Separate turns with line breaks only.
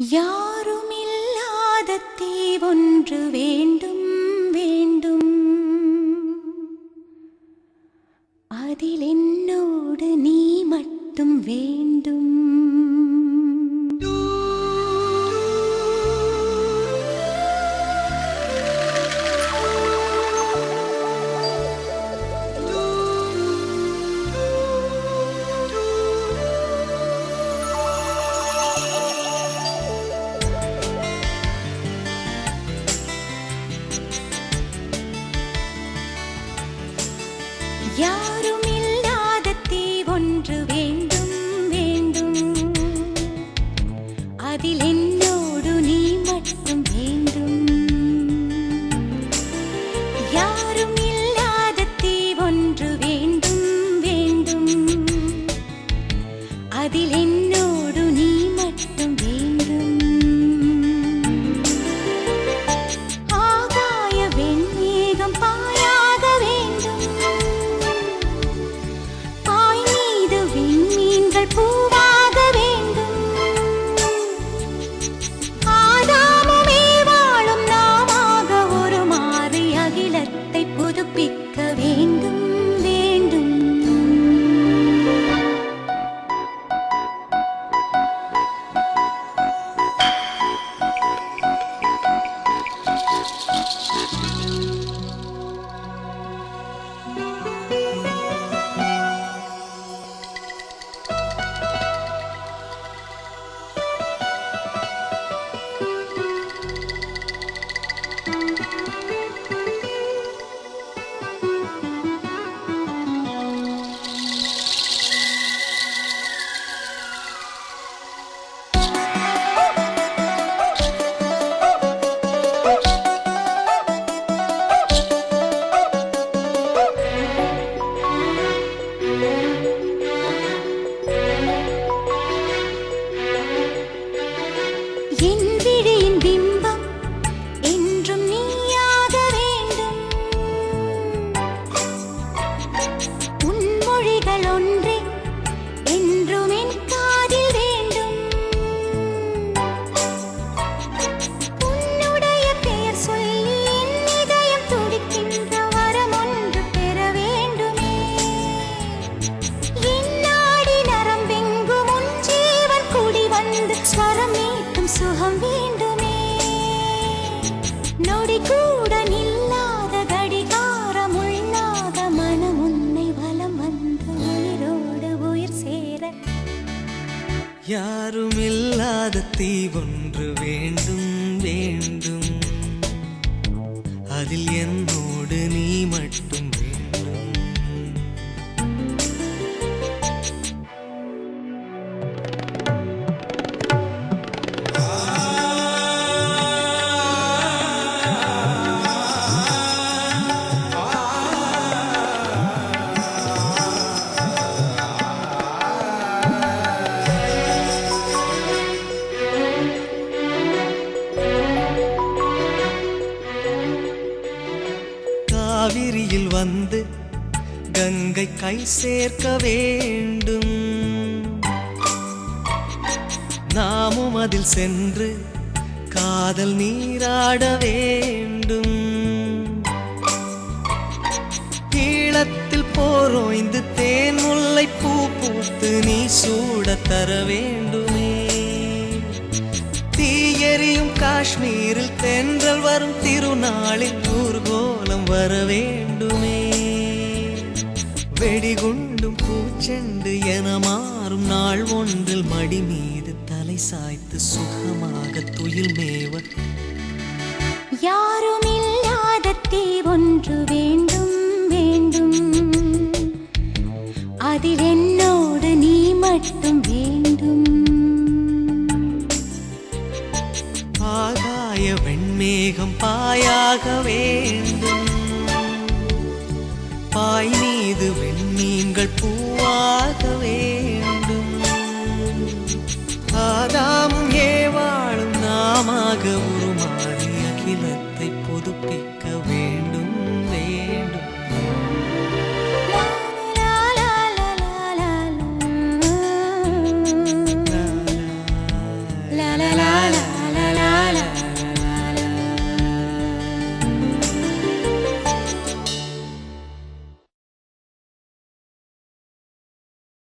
யாருமில்லாத தீவொன்று வேண்டும் வேண்டும், அதில் என்னோடு நீ மட்டும் வேண்டும். யாருமில்லாத தீவொன்று வேண்டும் வேண்டும், அதில் என்னோடு நீ மட்டும் வேண்டும். யாருமில்லாத தீவொன்று வேண்டும் வேண்டும், அதில் என்னோடு நீ மட்டும் வேண்டும். ஆகாய வெண்மேகம் பாயாக வேண்டும், பூவாக வேண்டும். ஆதாமுமே வாழும் நாமாக ஒரு மாறி அகிலத்தை புதுப்பிக்க வேண்டும் வேண்டும். என் விழியின் பிம்பம் என்றும் நீயாக வேண்டும். உன் மொழிகள் ஒன்றே என்றும் என் காதில் வேண்டும். உன்னுடைய பெயர் சொல்லி என் இதயம் துடிக்கின்ற வரம் ஒன்று பெற வேண்டுமே. என் நாடி நரம்பெங்கும் உன் ஜீவன் கூடி வந்து ஸ்வரம் சுகம் வேண்டுமே. நொடி கூட நில்லாத கடிகாரம் உள்ளாத மனம் உன்னை வலம் வந்து உயிரோடு உயிர் சேர.
யாருமில்லாத தீவொன்று வேண்டும் வேண்டும், அதில் என்னோடு நீ மட்டும் வேண்டும். காவிரியில் வந்து கங்கை கை சேர்க்க வேண்டும். நாமும் அதில் சென்று காதல் நீராட வேண்டும். ஈழத்தில் போரோய்ந்து தேன் முல்லை பூ பூத்து நீ சூட தர வேண்டுமே. தீயெறியும் காஷ்மீரில் தென்றல் வரும் திருநாளில் ஊர்கோலம் வர வேண்டுமே. வெடிகுண்டும் பூச்செண்டு என மாறும் நாள் ஒன்றில் மடி மீது தலை சாய்த்து சுகமாக துயில் மேவ.
யாருமில்லாத தீவொன்று வேண்டும் வேண்டும், அதில் என்னோடு நீ மட்டும் வேண்டும்.
ஆகாய வெண்மேகம் பாயாக வேண்டும், பாய் மீது வெண்மீன்கள் பூவாக வேண்டும். ஆதாமும் ஏவாளும் நாமாக உருமாறி அகிலத்தை புதுப்பிக்க வேண்டும் வேண்டும்.
la la